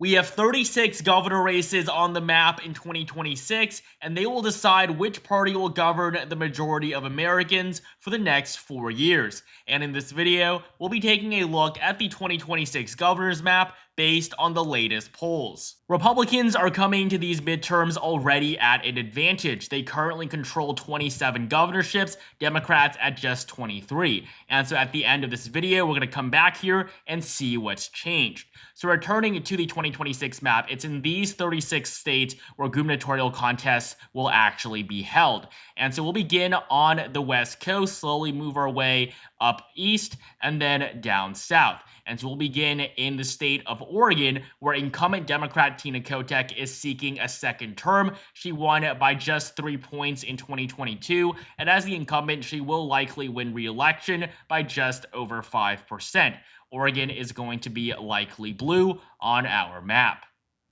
We have 36 governor races on the map in 2026, and they will decide which party will govern the majority of Americans for the next 4 years. And in this video, we'll be taking a look at the 2026 governor's map based on the latest polls. Republicans are coming to these midterms already at an advantage. They currently control 27 governorships, Democrats at just 23. And so at the end of this video, we're going to come back here and see what's changed. So returning to the 2026 map, it's in these 36 states where gubernatorial contests will actually be held. And so we'll begin on the West Coast, slowly move our way up east and then down south. And so we'll begin in the state of Oregon, where incumbent Democrat Tina Kotek is seeking a second term. She won by just 3 points in 2022, and as the incumbent, she will likely win re-election by just over 5%. Oregon is going to be likely blue on our map.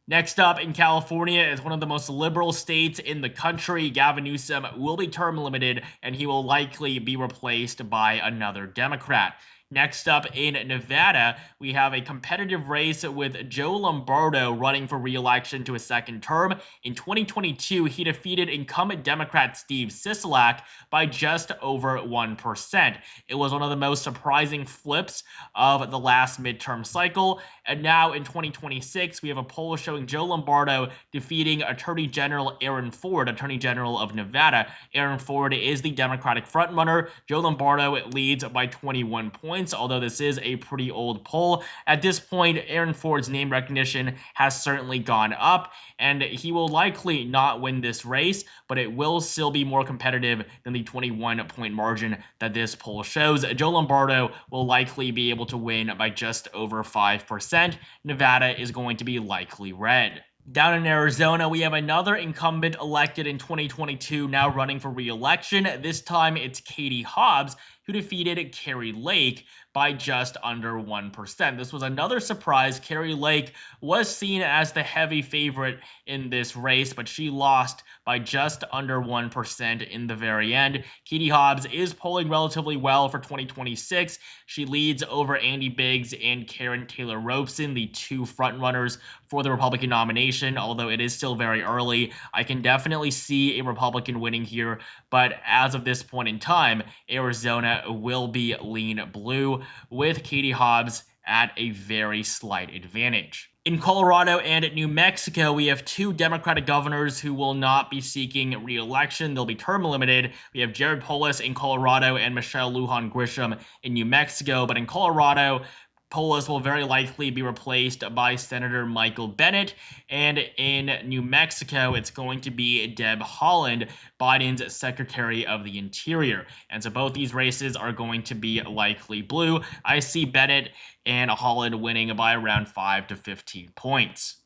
Next up, in California, is one of the most liberal states in the country. Gavin Newsom will be term limited, and he will likely be replaced by another Democrat. Next up, in Nevada, we have a competitive race with Joe Lombardo running for re-election to a second term. In 2022, he defeated incumbent Democrat Steve Sisolak by just over 1%. It was one of the most surprising flips of the last midterm cycle. And now in 2026, we have a poll showing Joe Lombardo defeating Attorney General Aaron Ford, Attorney General of Nevada. Aaron Ford is the Democratic frontrunner. Joe Lombardo leads by 21 points. Although this is a pretty old poll. At this point, Aaron Ford's name recognition has certainly gone up, and he will likely not win this race, but it will still be more competitive than the 21-point margin that this poll shows. Joe Lombardo will likely be able to win by just over 5%. Nevada is going to be likely red. Down in Arizona, we have another incumbent elected in 2022 now running for re-election. This time it's Katie Hobbs, who defeated Kari Lake by just under 1%. This was another surprise. Kari Lake was seen as the heavy favorite in this race, but she lost by just under 1% in the very end. Katie Hobbs is polling relatively well for 2026. She leads over Andy Biggs and Karen Taylor Robeson, the two frontrunners for the Republican nomination, although it is still very early. I can definitely see a Republican winning here, but as of this point in time, Arizona will be lean blue, with Katie Hobbs at a very slight advantage. In Colorado and New Mexico, we have two Democratic governors who will not be seeking re-election. They'll be term limited. We have Jared Polis in Colorado and Michelle Lujan Grisham in New Mexico. But in Colorado, Polis will very likely be replaced by Senator Michael Bennet, and in New Mexico, it's going to be Deb Haaland, Biden's Secretary of the Interior. And so both these races are going to be likely blue. I see Bennet and Haaland winning by around 5 to 15 points.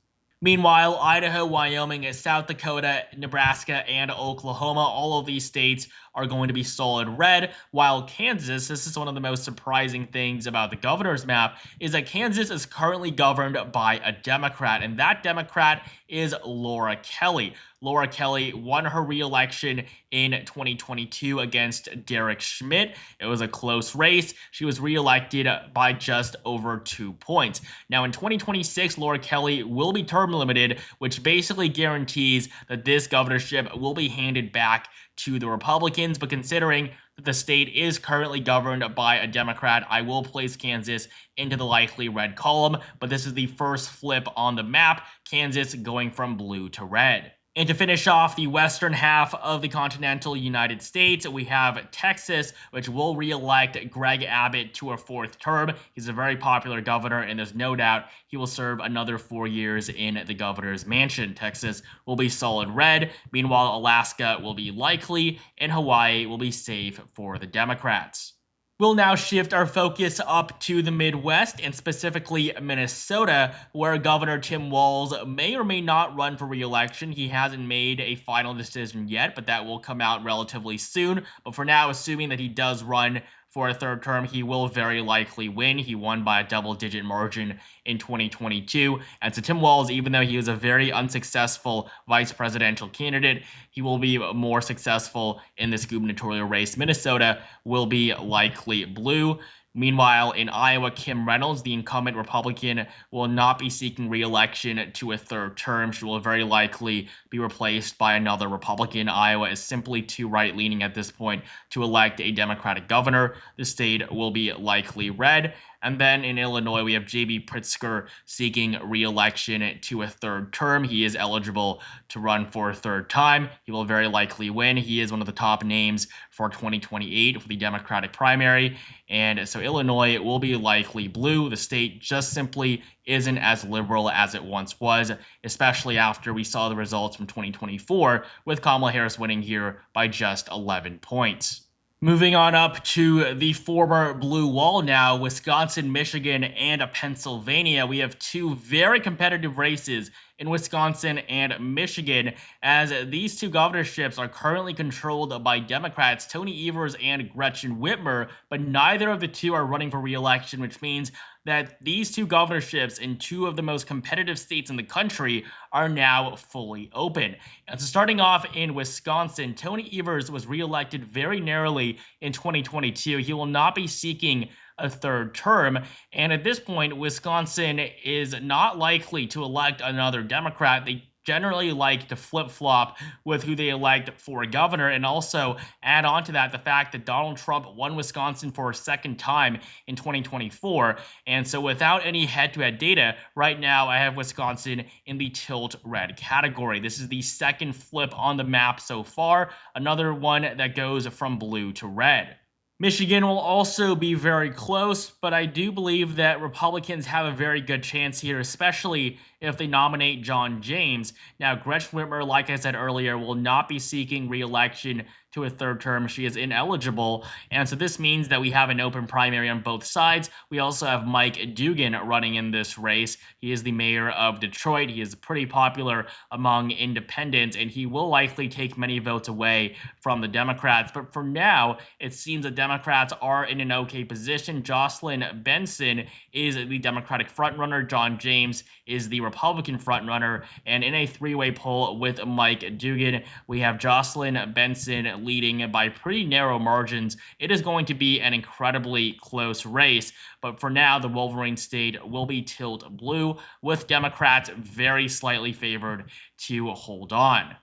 Meanwhile, Idaho, Wyoming, South Dakota, Nebraska, and Oklahoma, all of these states are going to be solid red, while Kansas, this is one of the most surprising things about the governor's map, is that Kansas is currently governed by a Democrat, and that Democrat is Laura Kelly. Laura Kelly won her re-election in 2022 against Derrick Schmidt. It was a close race. She was re-elected by just over 2 points. Now in 2026, Laura Kelly will be term limited, which basically guarantees that this governorship will be handed back to the Republicans, but considering that the state is currently governed by a Democrat, I will place Kansas into the likely red column, but this is the first flip on the map, Kansas going from blue to red. And to finish off the western half of the continental United States, we have Texas, which will re-elect Greg Abbott to a 4th term. He's a very popular governor, and there's no doubt he will serve another 4 years in the governor's mansion. Texas will be solid red. Meanwhile, Alaska will be likely, and Hawaii will be safe for the Democrats. We'll now shift our focus up to the Midwest, and specifically Minnesota, where Governor Tim Walz may or may not run for re-election. He hasn't made a final decision yet, but that will come out relatively soon. But for now, assuming that he does run for a 3rd term, he will very likely win. He won by a double-digit margin in 2022. And so Tim Walz, even though he was a very unsuccessful vice presidential candidate, he will be more successful in this gubernatorial race. Minnesota will be likely blue. Meanwhile, in Iowa, Kim Reynolds, the incumbent Republican, will not be seeking re-election to a third term. She will very likely be replaced by another Republican. Iowa is simply too right-leaning at this point to elect a Democratic governor. The state will be likely red. And then in Illinois, we have J.B. Pritzker seeking re-election to a third term. He is eligible to run for a third time. He will very likely win. He is one of the top names for 2028 for the Democratic primary. And so Illinois will be likely blue. The state just simply isn't as liberal as it once was, especially after we saw the results from 2024 with Kamala Harris winning here by just 11 points. Moving on up to the former blue wall now, Wisconsin, Michigan, and Pennsylvania. We have two very competitive races in Wisconsin and Michigan, as these two governorships are currently controlled by Democrats, Tony Evers and Gretchen Whitmer, but neither of the two are running for re-election, which means that these two governorships in two of the most competitive states in the country are now fully open. And so starting off in Wisconsin, Tony Evers was re-elected very narrowly in 2022. He will not be seeking a third term, and at this point, Wisconsin is not likely to elect another Democrat. They generally like to flip-flop with who they elect for governor, and also add on to that the fact that Donald Trump won Wisconsin for a second time in 2024, and so without any head-to-head data, right now I have Wisconsin in the tilt red category. This is the second flip on the map so far, another one that goes from blue to red. Michigan will also be very close, but I do believe that Republicans have a very good chance here, especially if they nominate John James. Now, Gretchen Whitmer, like I said earlier, will not be seeking re-election to a third term. She is ineligible, and so this means that we have an open primary on both sides. We also have Mike Dugan running in this race. He is the mayor of Detroit. He is pretty popular among independents, and he will likely take many votes away from the Democrats. But for now, it seems that Democrats are in an okay position. Jocelyn Benson is the Democratic frontrunner. John James is the Republican frontrunner. And in a three-way poll with Mike Dugan, we have Jocelyn Benson leading by pretty narrow margins. It is going to be an incredibly close race, but for now, the Wolverine state will be tilt blue, with Democrats very slightly favored to hold on.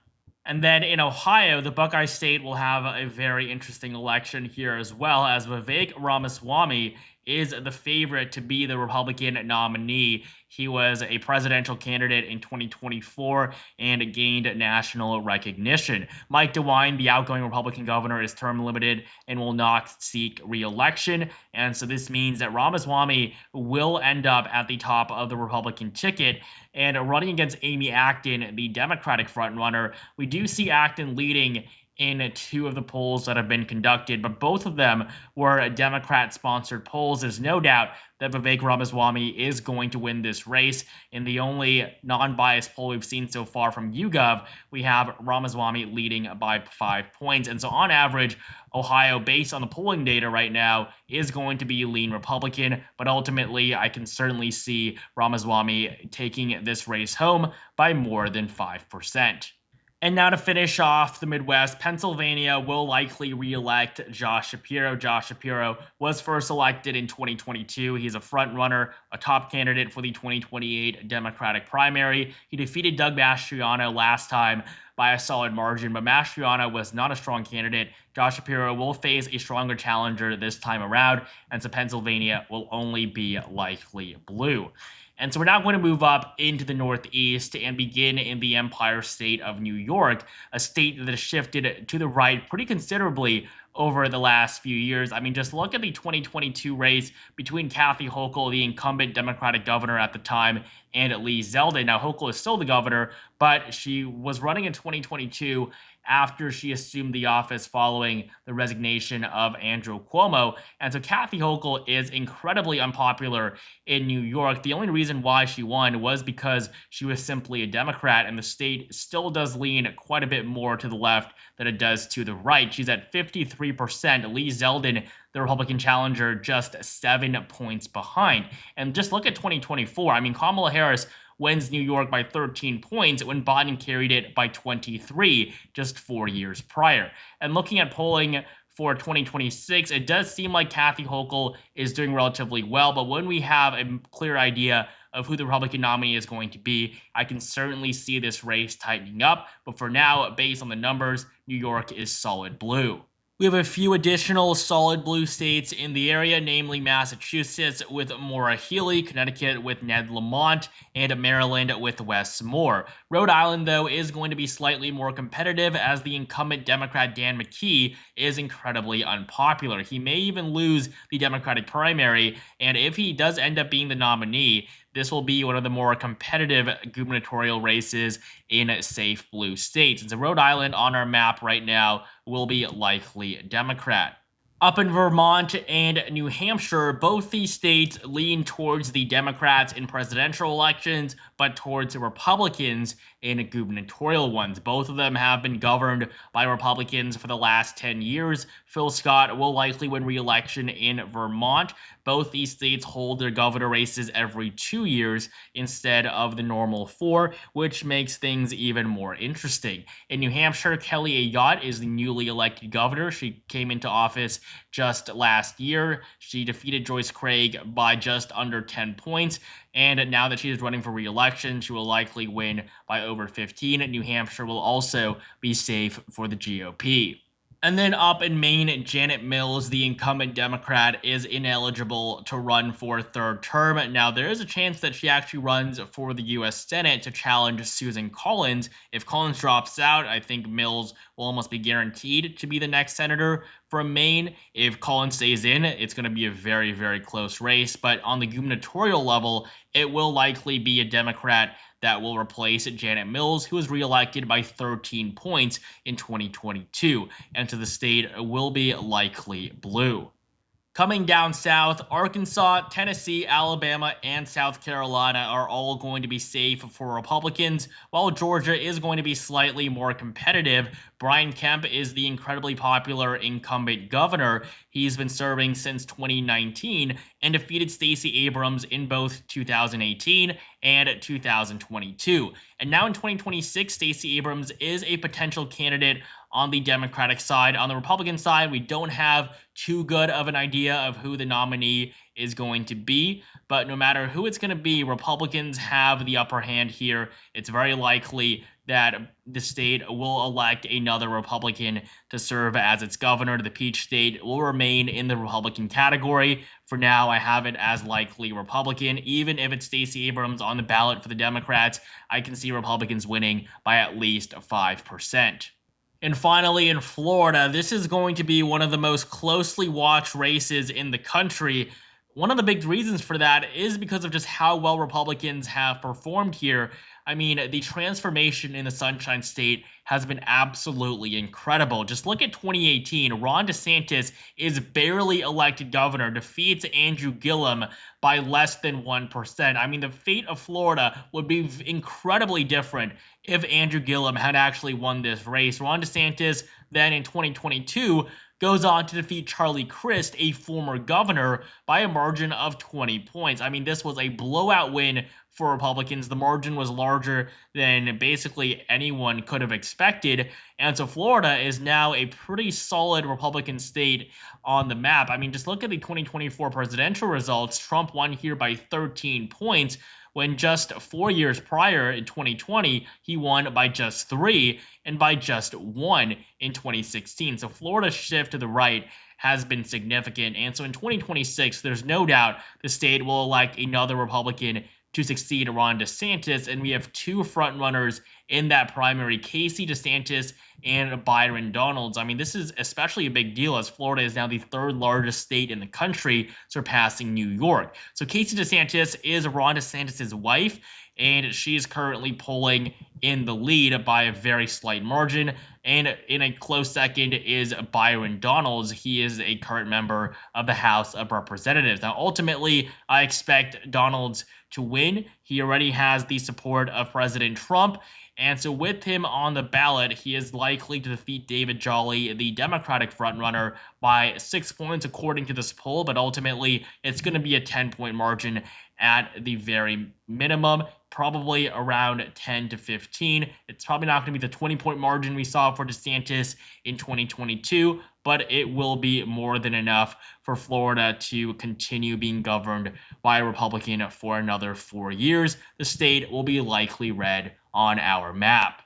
And then in Ohio, the Buckeye State will have a very interesting election here as well, as Vivek Ramaswamy is the favorite to be the Republican nominee. He was a presidential candidate in 2024 and gained national recognition. Mike DeWine, the outgoing Republican governor, is term limited and will not seek re-election. And so this means that Ramaswamy will end up at the top of the Republican ticket. And running against Amy Acton, the Democratic frontrunner, we do see Acton leading in two of the polls that have been conducted, but both of them were Democrat-sponsored polls. There's no doubt that Vivek Ramaswamy is going to win this race. In the only non-biased poll we've seen so far from YouGov, we have Ramaswamy leading by 5 points. And so on average, Ohio, based on the polling data right now, is going to be lean Republican, but ultimately I can certainly see Ramaswamy taking this race home by more than 5%. And now to finish off the Midwest, Pennsylvania will likely re-elect Josh Shapiro. Josh Shapiro was first elected in 2022. He's a front runner, a top candidate for the 2028 Democratic primary. He defeated Doug Mastriano last time by a solid margin, but Mastriano was not a strong candidate. Josh Shapiro will face a stronger challenger this time around, and so Pennsylvania will only be likely blue. And so we're now going to move up into the Northeast and begin in the Empire State of New York, a state that has shifted to the right pretty considerably over the last few years. I mean, just look at the 2022 race between Kathy Hochul, the incumbent Democratic governor at the time, and Lee Zeldin. Now, Hochul is still the governor, but she was running in 2022 after she assumed the office following the resignation of Andrew Cuomo. And so Kathy Hochul is incredibly unpopular in New York. The only reason why she won was because she was simply a Democrat, and the state still does lean quite a bit more to the left than it does to the right. She's at 53%. Lee Zeldin, the Republican challenger, just 7 points behind. And just look at 2024. I mean, Kamala Harris wins New York by 13 points when Biden carried it by 23 just 4 years prior. And looking at polling for 2026, it does seem like Kathy Hochul is doing relatively well, but when we have a clear idea of who the Republican nominee is going to be, I can certainly see this race tightening up, but for now, based on the numbers, New York is solid blue. We have a few additional solid blue states in the area, namely Massachusetts with Maura Healey, Connecticut with Ned Lamont, and Maryland with Wes Moore. Rhode Island, though, is going to be slightly more competitive as the incumbent Democrat Dan McKee is incredibly unpopular. He may even lose the Democratic primary, and if he does end up being the nominee, this will be one of the more competitive gubernatorial races in safe blue states. And so Rhode Island on our map right now will be likely Democrat. Up in Vermont and New Hampshire, both these states lean towards the Democrats in presidential elections, but towards the Republicans in gubernatorial ones. Both of them have been governed by Republicans for the last 10 years. Phil Scott will likely win re-election in Vermont. Both these states hold their governor races every 2 years instead of the normal 4, which makes things even more interesting. In New Hampshire, Kelly Ayotte is the newly elected governor. She came into office just last year. She defeated Joyce Craig by just under 10 points. And now that she is running for re-election, she will likely win by over 15. New Hampshire will also be safe for the GOP. And then up in Maine, Janet Mills, the incumbent Democrat, is ineligible to run for a third term. Now, there is a chance that she actually runs for the U.S. Senate to challenge Susan Collins. If Collins drops out, I think Mills will almost be guaranteed to be the next senator from Maine. If Collins stays in, it's going to be a very, very close race. But on the gubernatorial level, it will likely be a Democrat that will replace Janet Mills, who was reelected by 13 points in 2022, and so the state will be likely blue. Coming down south, Arkansas, Tennessee, Alabama, and South Carolina are all going to be safe for Republicans, while Georgia is going to be slightly more competitive. Brian Kemp is the incredibly popular incumbent governor. He's been serving since 2019 and defeated Stacey Abrams in both 2018 and 2022. And now in 2026, Stacey Abrams is a potential candidate on the Democratic side. On the Republican side, we don't have too good of an idea of who the nominee is going to be, but no matter who it's going to be, Republicans have the upper hand here. It's very likely that the state will elect another Republican to serve as its governor. The Peach State will remain in the Republican category. For now, I have it as likely Republican. Even if it's Stacey Abrams on the ballot for the Democrats, I can see Republicans winning by at least 5%. And finally, in Florida, this is going to be one of the most closely watched races in the country. One of the big reasons for that is because of just how well Republicans have performed here. I mean, the transformation in the Sunshine State has been absolutely incredible. Just look at 2018. Ron DeSantis is barely elected governor, defeats Andrew Gillum by less than 1%. I mean, the fate of Florida would be incredibly different if Andrew Gillum had actually won this race. Ron DeSantis then in 2022 goes on to defeat Charlie Crist, a former governor, by a margin of 20 points. I mean, this was a blowout win for Republicans. The margin was larger than basically anyone could have expected. And so Florida is now a pretty solid Republican state on the map. I mean, just look at the 2024 presidential results. Trump won here by 13 points, when just 4 years prior, in 2020, he won by just 3 and by just 1 in 2016. So Florida's shift to the right has been significant. And so in 2026, there's no doubt the state will elect another Republican to succeed Ron DeSantis, and we have two frontrunners in that primary, Casey DeSantis and Byron Donalds. I mean, this is especially a big deal as Florida is now the third largest state in the country, surpassing New York. So Casey DeSantis is Ron DeSantis' wife, and she is currently polling in the lead by a very slight margin. And in a close second is Byron Donalds. He is a current member of the House of Representatives. Now, ultimately, I expect Donalds to win. He already has the support of President Trump. And so with him on the ballot, he is likely to defeat David Jolly, the Democratic frontrunner, by 6 points according to this poll. But ultimately, it's going to be a 10-point margin at the very minimum, probably around 10 to 15. It's probably not going to be the 20-point margin we saw tough for DeSantis in 2022, but it will be more than enough for Florida to continue being governed by a Republican for another 4 years. The state will be likely red on our map.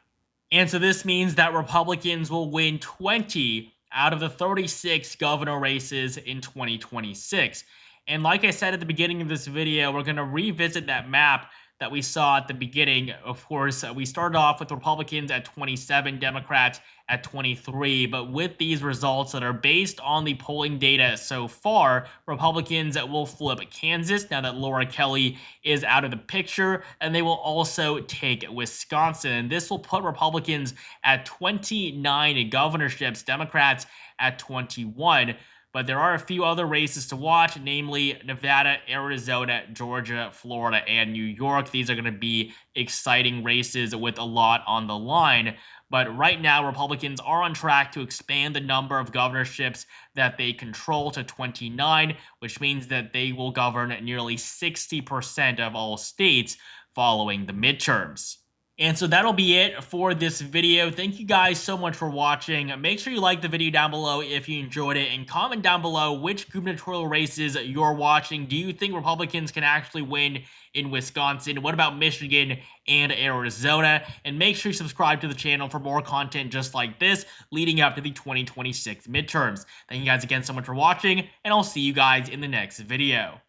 And so this means that Republicans will win 20 out of the 36 governor races in 2026. And like I said at the beginning of this video, we're going to revisit that map that we saw at the beginning. Of course, we started off with Republicans at 27, Democrats at 23, but with these results that are based on the polling data so far, Republicans will flip Kansas now that Laura Kelly is out of the picture, and they will also take Wisconsin. And this will put Republicans at 29 governorships, Democrats at 21. But there are a few other races to watch, namely Nevada, Arizona, Georgia, Florida, and New York. These are going to be exciting races with a lot on the line. But right now, Republicans are on track to expand the number of governorships that they control to 29, which means that they will govern nearly 60% of all states following the midterms. And so that'll be it for this video. Thank you guys so much for watching. Make sure you like the video down below if you enjoyed it, and comment down below which gubernatorial races you're watching. Do you think Republicans can actually win in Wisconsin? What about Michigan and Arizona? And make sure you subscribe to the channel for more content just like this leading up to the 2026 midterms. Thank you guys again so much for watching, and I'll see you guys in the next video.